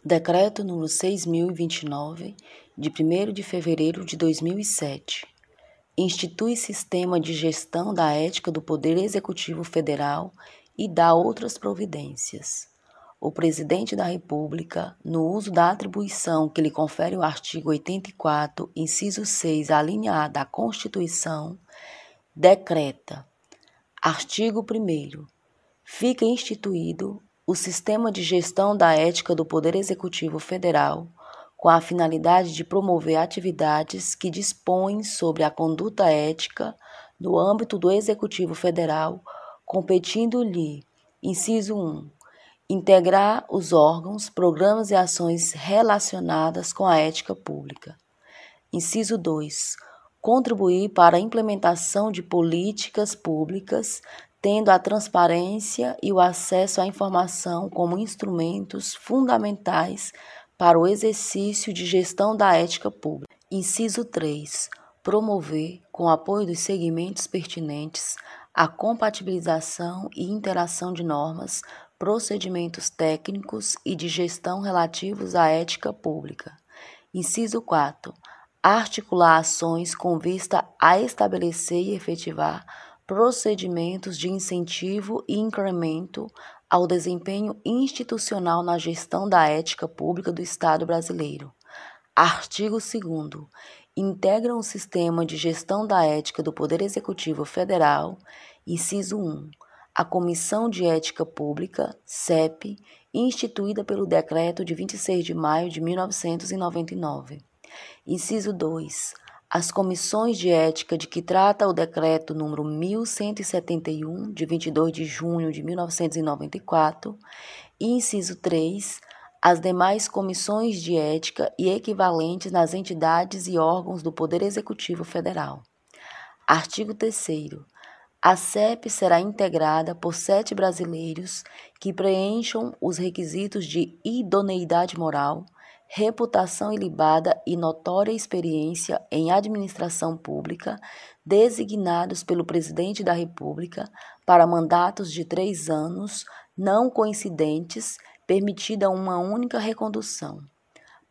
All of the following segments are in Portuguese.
Decreto número 6.029, de 1º de fevereiro de 2007, institui sistema de gestão da ética do Poder Executivo Federal e dá outras providências. O Presidente da República, no uso da atribuição que lhe confere o artigo 84, inciso 6, a linha A da Constituição, decreta: artigo 1º. Fica instituído o Sistema de Gestão da Ética do Poder Executivo Federal, com a finalidade de promover atividades que dispõem sobre a conduta ética no âmbito do Executivo Federal, competindo-lhe, inciso 1, integrar os órgãos, programas e ações relacionadas com a ética pública. Inciso 2, contribuir para a implementação de políticas públicas, tendo a transparência e o acesso à informação como instrumentos fundamentais para o exercício de gestão da ética pública. Inciso 3. Promover, com apoio dos segmentos pertinentes, a compatibilização e interação de normas, procedimentos técnicos e de gestão relativos à ética pública. Inciso 4. Articular ações com vista a estabelecer e efetivar procedimentos de incentivo e incremento ao desempenho institucional na gestão da ética pública do Estado brasileiro. Artigo 2º. Integram o sistema de gestão da ética do Poder Executivo Federal, inciso 1, a Comissão de Ética Pública, CEP, instituída pelo Decreto de 26 de maio de 1999. Inciso 2. As comissões de ética de que trata o Decreto número 1171, de 22 de junho de 1994, e inciso 3, as demais comissões de ética e equivalentes nas entidades e órgãos do Poder Executivo Federal. Artigo 3º. A CEP será integrada por 7 brasileiros que preencham os requisitos de idoneidade moral, reputação ilibada e notória experiência em administração pública, designados pelo Presidente da República para mandatos de 3 anos, não coincidentes, permitida uma única recondução.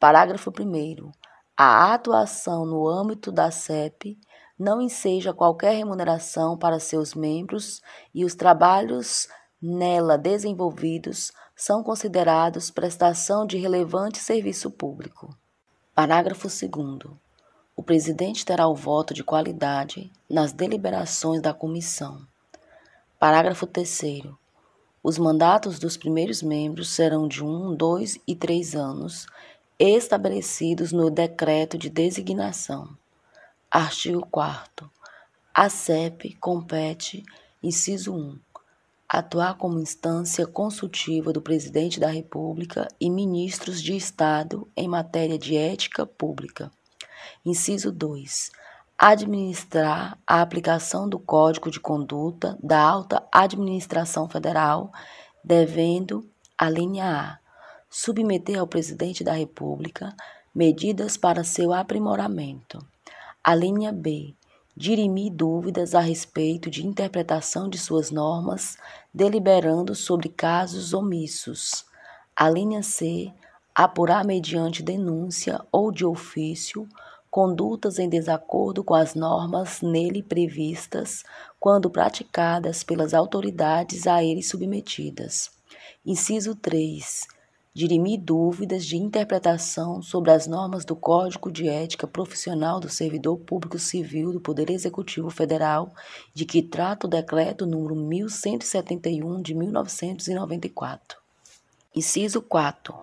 Parágrafo 1º. A atuação no âmbito da CEP não enseja qualquer remuneração para seus membros e os trabalhos nela desenvolvidos são considerados prestação de relevante serviço público. Parágrafo 2º. O presidente terá o voto de qualidade nas deliberações da comissão. Parágrafo 3º. Os mandatos dos primeiros membros serão de 1, 2 e 3 anos, estabelecidos no decreto de designação. Artigo 4º. A CEP compete, inciso 1, atuar como instância consultiva do Presidente da República e ministros de Estado em matéria de ética pública. Inciso 2. Administrar a aplicação do Código de Conduta da Alta Administração Federal, devendo, a linha A, submeter ao Presidente da República medidas para seu aprimoramento. A linha B, dirimir dúvidas a respeito de interpretação de suas normas, deliberando sobre casos omissos. A linha C, apurar mediante denúncia ou de ofício condutas em desacordo com as normas nele previstas, quando praticadas pelas autoridades a ele submetidas. Inciso 3. Dirimir dúvidas de interpretação sobre as normas do Código de Ética Profissional do Servidor Público Civil do Poder Executivo Federal, de que trata o Decreto número 1171 de 1994. Inciso 4.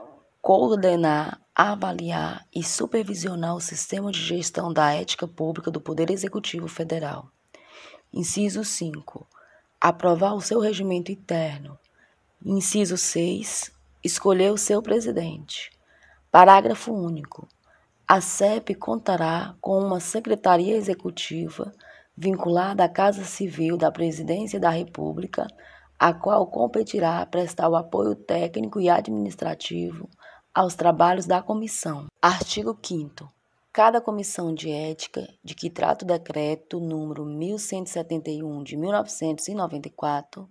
Coordenar, avaliar e supervisionar o sistema de gestão da ética pública do Poder Executivo Federal. Inciso 5. Aprovar o seu regimento interno. Inciso 6. Escolher o seu presidente. Parágrafo único. A CEP contará com uma secretaria executiva vinculada à Casa Civil da Presidência da República, a qual competirá prestar o apoio técnico e administrativo aos trabalhos da comissão. Artigo 5º. Cada comissão de ética, de que trata o decreto número 1171 de 1994,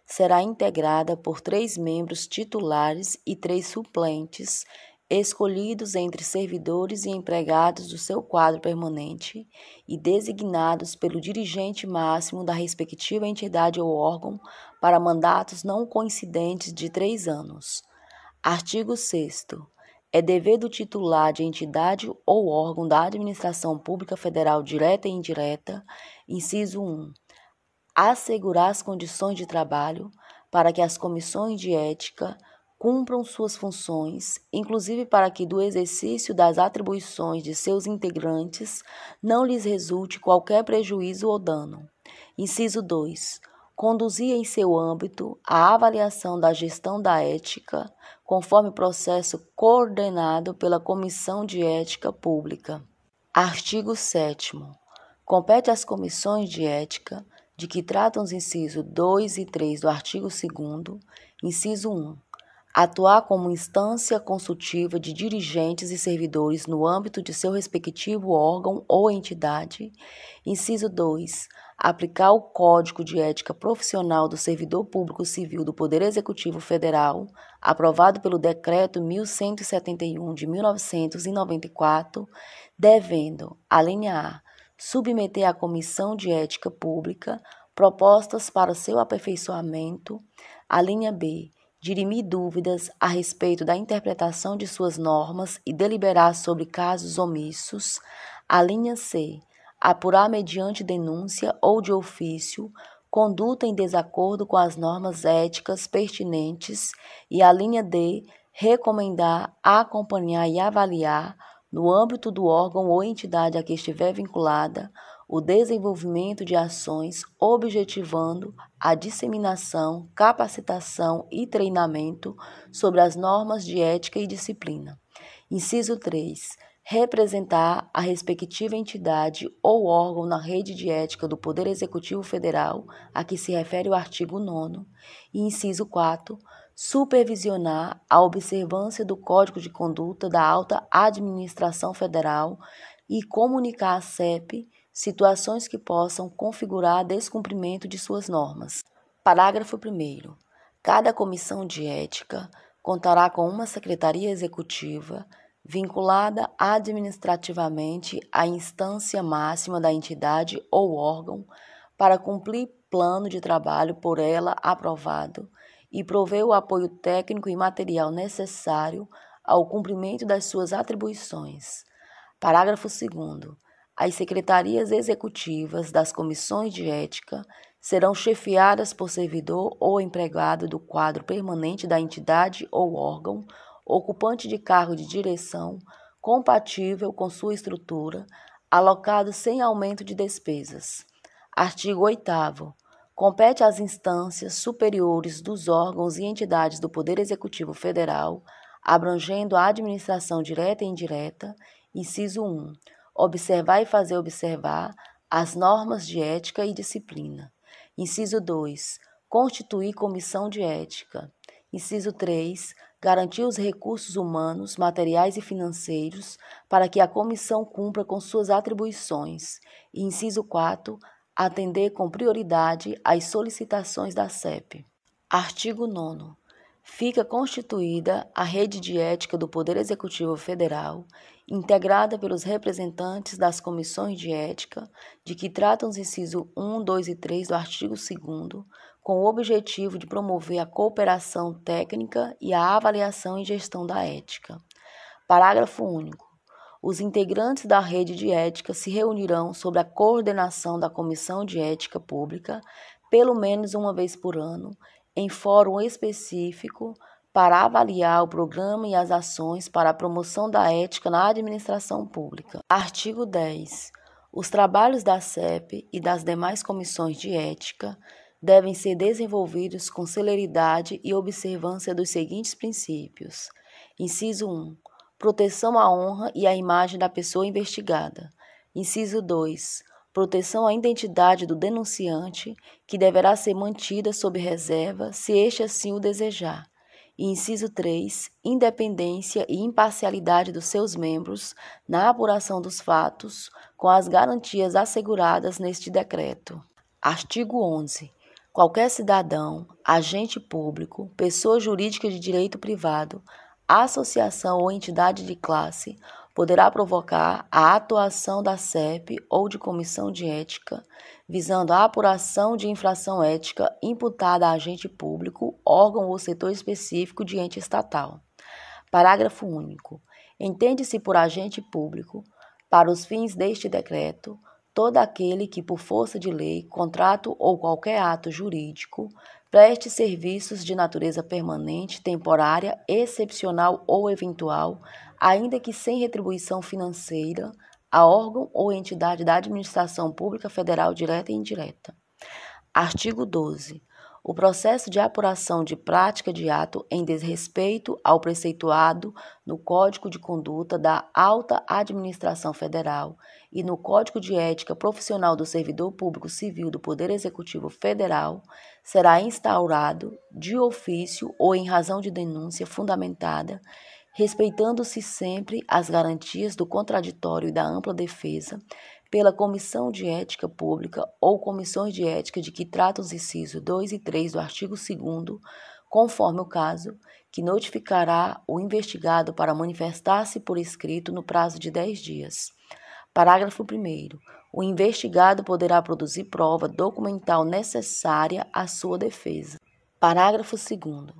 será integrada por 3 membros titulares e 3 suplentes, escolhidos entre servidores e empregados do seu quadro permanente e designados pelo dirigente máximo da respectiva entidade ou órgão para mandatos não coincidentes de 3 anos. Artigo 6º. É dever do titular de entidade ou órgão da administração pública federal direta e indireta, inciso 1, assegurar as condições de trabalho para que as comissões de ética cumpram suas funções, inclusive para que do exercício das atribuições de seus integrantes não lhes resulte qualquer prejuízo ou dano. Inciso 2. Conduzir em seu âmbito a avaliação da gestão da ética, conforme processo coordenado pela Comissão de Ética Pública. Artigo 7º. Compete às comissões de ética, de que tratam os incisos 2 e 3 do artigo 2º, inciso 1, atuar como instância consultiva de dirigentes e servidores no âmbito de seu respectivo órgão ou entidade. Inciso 2, aplicar o Código de Ética Profissional do Servidor Público Civil do Poder Executivo Federal, aprovado pelo Decreto 1171 de 1994, devendo, alínea A, submeter à Comissão de Ética Pública propostas para seu aperfeiçoamento, alínea B, dirimir dúvidas a respeito da interpretação de suas normas e deliberar sobre casos omissos, alínea C, apurar mediante denúncia ou de ofício conduta em desacordo com as normas éticas pertinentes e, alínea D, recomendar, acompanhar e avaliar, no âmbito do órgão ou entidade a que estiver vinculada, o desenvolvimento de ações objetivando a disseminação, capacitação e treinamento sobre as normas de ética e disciplina. Inciso 3. Representar a respectiva entidade ou órgão na rede de ética do Poder Executivo Federal, a que se refere o artigo 9º. E inciso 4. Supervisionar a observância do Código de Conduta da Alta Administração Federal e comunicar à CEP situações que possam configurar descumprimento de suas normas. Parágrafo 1º. Cada comissão de ética contará com uma secretaria executiva vinculada administrativamente à instância máxima da entidade ou órgão para cumprir plano de trabalho por ela aprovado e prover o apoio técnico e material necessário ao cumprimento das suas atribuições. Parágrafo 2º. As secretarias executivas das comissões de ética serão chefiadas por servidor ou empregado do quadro permanente da entidade ou órgão, ocupante de cargo de direção, compatível com sua estrutura, alocado sem aumento de despesas. Artigo 8º. Compete às instâncias superiores dos órgãos e entidades do Poder Executivo Federal, abrangendo a administração direta e indireta, inciso 1, observar e fazer observar as normas de ética e disciplina. Inciso 2, constituir comissão de ética. Inciso 3, garantir os recursos humanos, materiais e financeiros para que a comissão cumpra com suas atribuições. E inciso 4, atender com prioridade às solicitações da CEP. Artigo 9º. Fica constituída a Rede de Ética do Poder Executivo Federal, integrada pelos representantes das comissões de ética, de que tratam os incisos 1, 2 e 3 do artigo 2º, com o objetivo de promover a cooperação técnica e a avaliação e gestão da ética. Parágrafo único. Os integrantes da Rede de Ética se reunirão sob a coordenação da Comissão de Ética Pública, pelo menos uma vez por ano, em fórum específico, para avaliar o programa e as ações para a promoção da ética na administração pública. Artigo 10. Os trabalhos da CEP e das demais comissões de ética devem ser desenvolvidos com celeridade e observância dos seguintes princípios. Inciso 1. Proteção à honra e à imagem da pessoa investigada. Inciso 2. Proteção à identidade do denunciante, que deverá ser mantida sob reserva, se este assim o desejar. E inciso 3, independência e imparcialidade dos seus membros na apuração dos fatos, com as garantias asseguradas neste decreto. Artigo 11. Qualquer cidadão, agente público, pessoa jurídica de direito privado, associação ou entidade de classe poderá provocar a atuação da SEP ou de comissão de ética, visando a apuração de infração ética imputada a agente público, órgão ou setor específico de ente estatal. Parágrafo único. Entende-se por agente público, para os fins deste decreto, todo aquele que, por força de lei, contrato ou qualquer ato jurídico, preste serviços de natureza permanente, temporária, excepcional ou eventual, ainda que sem retribuição financeira, a órgão ou entidade da administração pública federal direta e indireta. Artigo 12. O processo de apuração de prática de ato em desrespeito ao preceituado no Código de Conduta da Alta Administração Federal e no Código de Ética Profissional do Servidor Público Civil do Poder Executivo Federal será instaurado de ofício ou em razão de denúncia fundamentada, respeitando-se sempre as garantias do contraditório e da ampla defesa, pela Comissão de Ética Pública ou comissões de ética de que tratam os incisos 2 e 3 do artigo 2º, conforme o caso, que notificará o investigado para manifestar-se por escrito no prazo de 10 dias. Parágrafo 1º. O investigado poderá produzir prova documental necessária à sua defesa. Parágrafo 2º.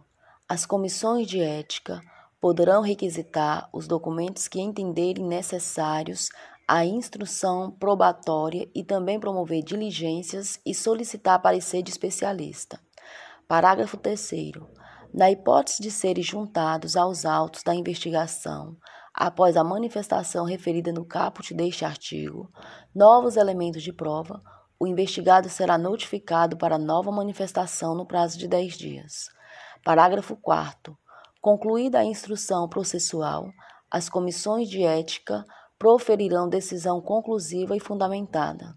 As comissões de ética poderão requisitar os documentos que entenderem necessários à instrução probatória e também promover diligências e solicitar parecer de especialista. Parágrafo 3º. Na hipótese de serem juntados aos autos da investigação, após a manifestação referida no caput deste artigo, novos elementos de prova, o investigado será notificado para nova manifestação no prazo de 10 dias. Parágrafo 4º. Concluída a instrução processual, as comissões de ética proferirão decisão conclusiva e fundamentada.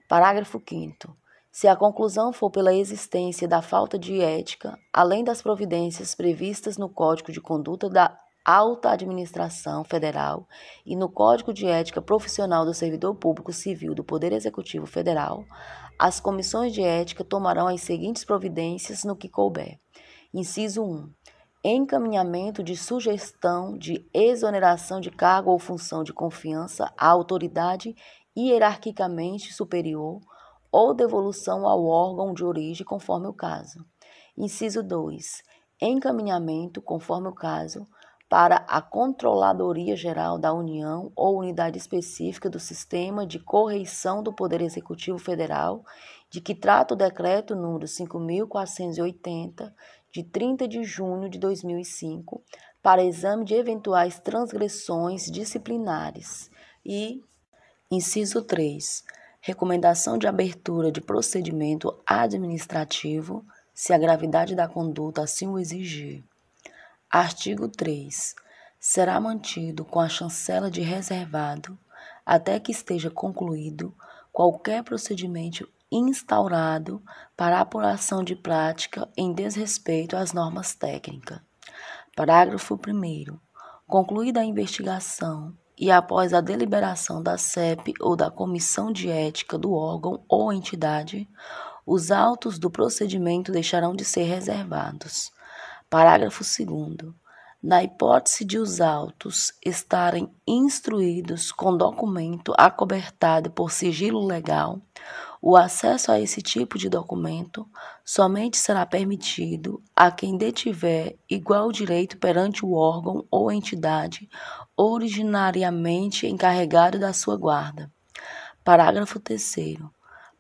Parágrafo 5º. Se a conclusão for pela existência da falta de ética, além das providências previstas no Código de Conduta da Alta Administração Federal e no Código de Ética Profissional do Servidor Público Civil do Poder Executivo Federal, as comissões de ética tomarão as seguintes providências no que couber. Inciso 1. Encaminhamento de sugestão de exoneração de cargo ou função de confiança à autoridade hierarquicamente superior ou devolução ao órgão de origem, conforme o caso. Inciso 2. Encaminhamento, conforme o caso, para a Controladoria Geral da União ou unidade específica do Sistema de Correição do Poder Executivo Federal, de que trata o Decreto número 5.480, de 30 de junho de 2005, para exame de eventuais transgressões disciplinares. E, inciso 3, recomendação de abertura de procedimento administrativo, se a gravidade da conduta assim o exigir. Artigo 3. Será mantido com a chancela de reservado, até que esteja concluído qualquer procedimento instaurado para a apuração de prática em desrespeito às normas técnicas. Parágrafo 1º. Concluída a investigação e após a deliberação da SEP ou da Comissão de Ética do órgão ou entidade, os autos do procedimento deixarão de ser reservados. Parágrafo 2º. Na hipótese de os autos estarem instruídos com documento acobertado por sigilo legal, o acesso a esse tipo de documento somente será permitido a quem detiver igual direito perante o órgão ou entidade originariamente encarregado da sua guarda. Parágrafo 3º.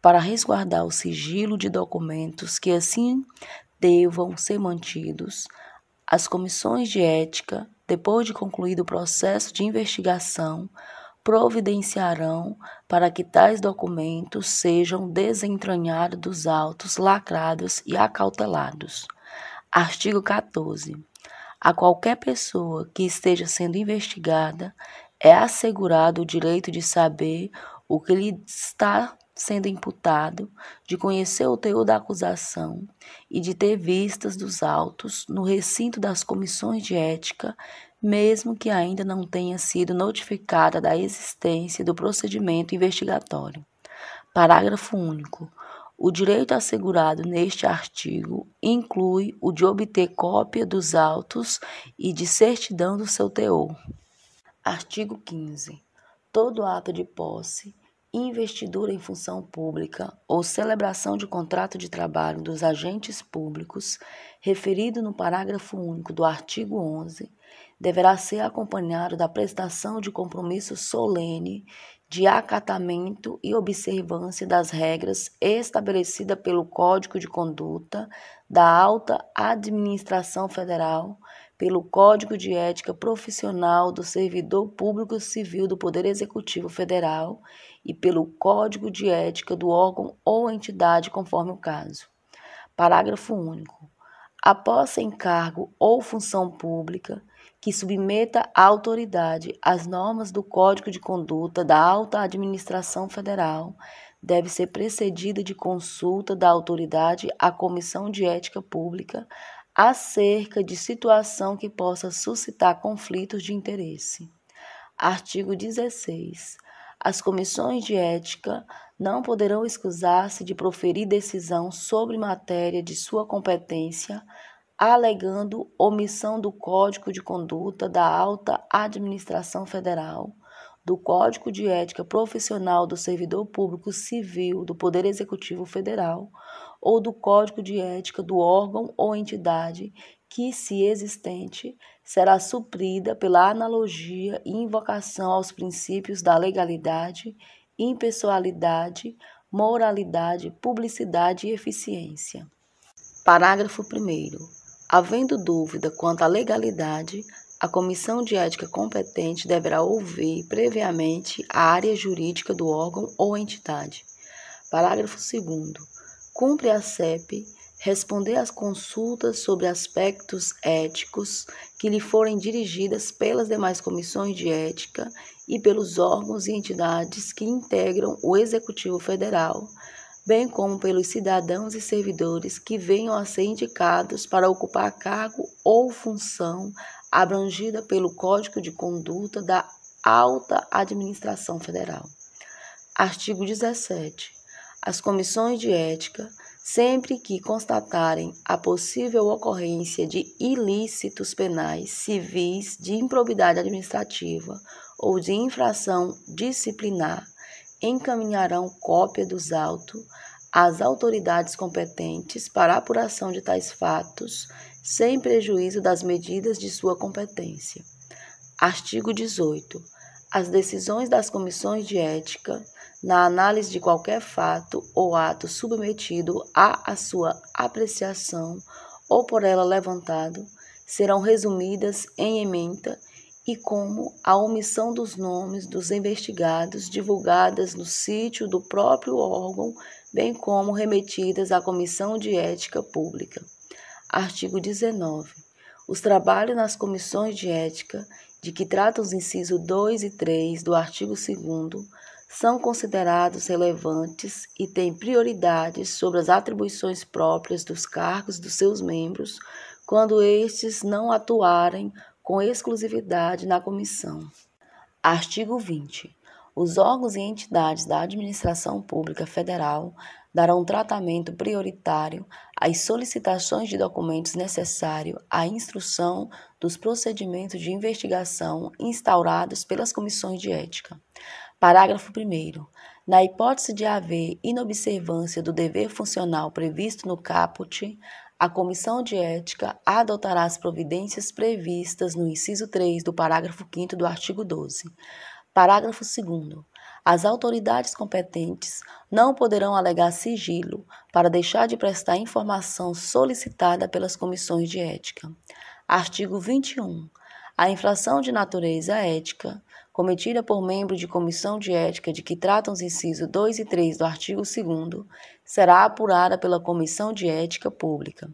Para resguardar o sigilo de documentos que assim devam ser mantidos, as comissões de ética, depois de concluído o processo de investigação, providenciarão para que tais documentos sejam desentranhados dos autos lacrados e acautelados. Artigo 14. A qualquer pessoa que esteja sendo investigada é assegurado o direito de saber o que lhe está sendo imputado, de conhecer o teor da acusação e de ter vistas dos autos no recinto das comissões de ética, mesmo que ainda não tenha sido notificada da existência do procedimento investigatório. Parágrafo único. O direito assegurado neste artigo inclui o de obter cópia dos autos e de certidão do seu teor. Artigo 15. Todo ato de posse, investidura em função pública ou celebração de contrato de trabalho dos agentes públicos, referido no parágrafo único do artigo 11, deverá ser acompanhado da prestação de compromisso solene de acatamento e observância das regras estabelecidas pelo Código de Conduta da Alta Administração Federal, pelo Código de Ética Profissional do Servidor Público Civil do Poder Executivo Federal e pelo Código de Ética do órgão ou entidade, conforme o caso. Parágrafo único. A posse em cargo ou função pública que submeta a autoridade às normas do Código de Conduta da Alta Administração Federal deve ser precedida de consulta da autoridade à Comissão de Ética Pública acerca de situação que possa suscitar conflitos de interesse. Artigo 16. As comissões de ética não poderão escusar-se de proferir decisão sobre matéria de sua competência, alegando omissão do Código de Conduta da Alta Administração Federal, do Código de Ética Profissional do Servidor Público Civil do Poder Executivo Federal ou do Código de Ética do órgão ou entidade que, se existente, será suprida pela analogia e invocação aos princípios da legalidade, impessoalidade, moralidade, publicidade e eficiência. Parágrafo 1º. Havendo dúvida quanto à legalidade, a Comissão de Ética competente deverá ouvir previamente a área jurídica do órgão ou entidade. Parágrafo 2º. Cumpre à CEP responder às consultas sobre aspectos éticos que lhe forem dirigidas pelas demais comissões de ética e pelos órgãos e entidades que integram o Executivo Federal, bem como pelos cidadãos e servidores que venham a ser indicados para ocupar cargo ou função abrangida pelo Código de Conduta da Alta Administração Federal. Artigo 17. As comissões de ética, sempre que constatarem a possível ocorrência de ilícitos penais, civis, de improbidade administrativa ou de infração disciplinar, encaminharão cópia dos autos às autoridades competentes para a apuração de tais fatos, sem prejuízo das medidas de sua competência. Artigo 18. As decisões das comissões de ética, na análise de qualquer fato ou ato submetido à sua apreciação ou por ela levantado, serão resumidas em ementa e como a omissão dos nomes dos investigados divulgadas no sítio do próprio órgão, bem como remetidas à Comissão de Ética Pública. Artigo 19. Os trabalhos nas comissões de ética, de que tratam os incisos 2 e 3 do artigo 2º, são considerados relevantes e têm prioridade sobre as atribuições próprias dos cargos dos seus membros, quando estes não atuarem com exclusividade na comissão. Artigo 20. Os órgãos e entidades da Administração Pública Federal darão tratamento prioritário às solicitações de documentos necessários à instrução dos procedimentos de investigação instaurados pelas comissões de ética. Parágrafo 1º. Na hipótese de haver inobservância do dever funcional previsto no caput, a Comissão de Ética adotará as providências previstas no inciso 3 do parágrafo 5º do artigo 12. Parágrafo 2º. As autoridades competentes não poderão alegar sigilo para deixar de prestar informação solicitada pelas comissões de ética. Artigo 21. A infração de natureza ética cometida por membro de comissão de ética de que tratam os incisos 2 e 3 do artigo 2º, será apurada pela Comissão de Ética Pública.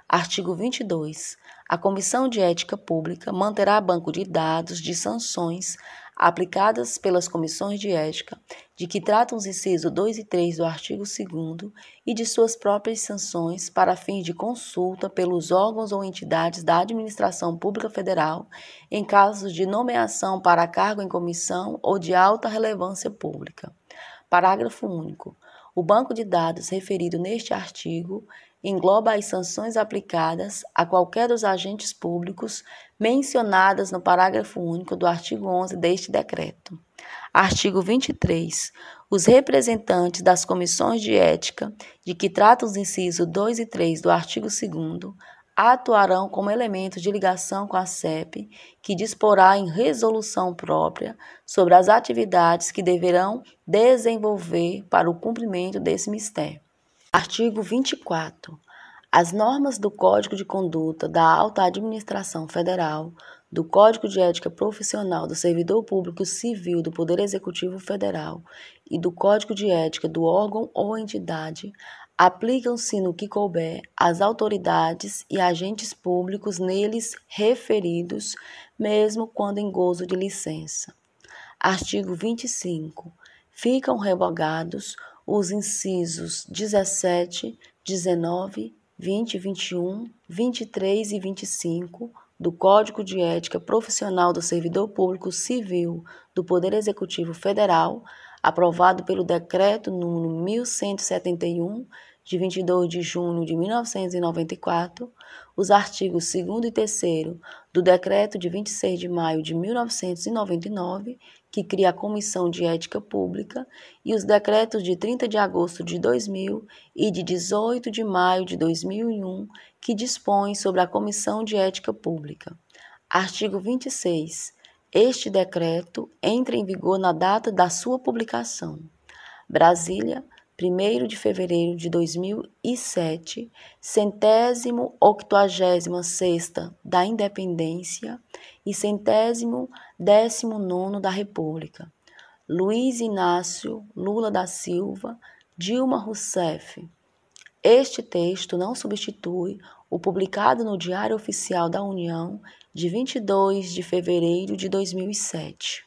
Artigo 22. A Comissão de Ética Pública manterá banco de dados de sanções aplicadas pelas comissões de ética, de que tratam os incisos 2 e 3 do artigo 2º e de suas próprias sanções para fins de consulta pelos órgãos ou entidades da Administração Pública Federal em casos de nomeação para cargo em comissão ou de alta relevância pública. Parágrafo único. O banco de dados referido neste artigo engloba as sanções aplicadas a qualquer dos agentes públicos mencionadas no parágrafo único do artigo 11 deste decreto. Artigo 23. Os representantes das comissões de ética, de que tratam os incisos 2 e 3 do artigo 2º, atuarão como elementos de ligação com a CEP, que disporá em resolução própria sobre as atividades que deverão desenvolver para o cumprimento desse mistério. Artigo 24. As normas do Código de Conduta da Alta Administração Federal, do Código de Ética Profissional do Servidor Público Civil do Poder Executivo Federal e do Código de Ética do órgão ou entidade aplicam-se no que couber às autoridades e agentes públicos neles referidos, mesmo quando em gozo de licença. Artigo 25. Ficam revogados os incisos 17, 19, 20, 21, 23 e 25 do Código de Ética Profissional do Servidor Público Civil do Poder Executivo Federal, aprovado pelo Decreto número 1171, de 22 de junho de 1994, os artigos 2º e 3º do Decreto de 26 de maio de 1999, que cria a Comissão de Ética Pública, e os decretos de 30 de agosto de 2000 e de 18 de maio de 2001, que dispõem sobre a Comissão de Ética Pública. Artigo 26. Este decreto entra em vigor na data da sua publicação. Brasília, 1º de fevereiro de 2007, 186ª da Independência e 119º da República. Luiz Inácio Lula da Silva, Dilma Rousseff. Este texto não substitui o publicado no Diário Oficial da União de 22 de fevereiro de 2007.